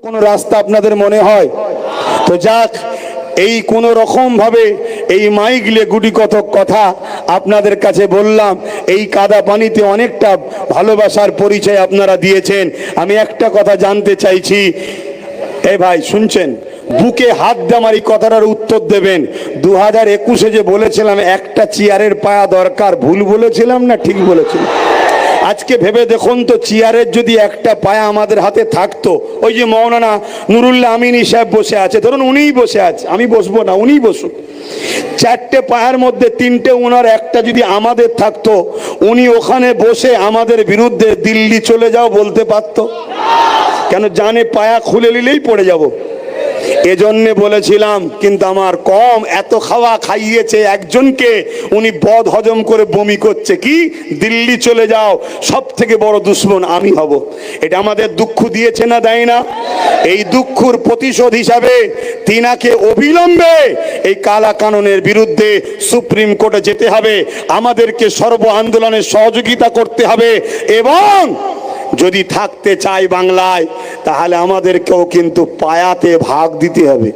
কোন রাস্তা আপনাদের মনে হয়? তো যাক, এই কোন রকম ভাবে এই মাইকলে গুটি কতক কথা আপনাদের কাছে বললাম। এই কাদা পানিতে অনেকটা ভালোবাসার পরিচয় আপনারা দিয়েছেন। আমি একটা কথা জানতে চাইছি, এ ভাই শুনছেন? বুকে হাত দিয়ে আমার এই কথাটার উত্তর দেবেন। 2021-এ যে বলেছিলাম একটা চেয়ারের পায়া দরকার, ভুল বলেছিলাম না ঠিক বলেছিলাম? আজকে ভেবে দেখুন তো, চেয়ারের যদি একটা পায়া আমাদের হাতে থাকতো, ওই যে মৌলানা নুরুল্লাহ আমিনী সাহেব বসে আছে, ধরুন উনিই বসে আছে, আমি বসবো না, উনিই বসুন। চারটে পায়ের মধ্যে তিনটে ওনার, একটা যদি আমাদের থাকতো, উনি ওখানে বসে আমাদের বিরুদ্ধে দিল্লি চলে যাও বলতে পারতো? কেন জানে পায়া খুলে নিলেই পড়ে যাব। এজন্য বলেছিলাম, কিন্তু আমার কম এত খাওয়া খাইয়েছে একজনকে, উনি বদ হজম করে বমি করছে, কি দিল্লি চলে যাও, সব থেকে বড় দুশ্মন আমি হব। এটা আমাদের দুঃখ দিয়েছে না দেয় না? এই দুঃখের প্রতিশোধ হিসাবে তিনাকে অবিলম্বে এই কালা কানুনের বিরুদ্ধে সুপ্রিম কোর্টে যেতে হবে, আমাদেরকে সর্ব আন্দোলনে সহযোগিতা করতে হবে, এবং যদি থাকতে চাই বাংলায়, তাহলে আমাদেরকেও কিন্তু পায়াতে ভাগ দিতে হবে।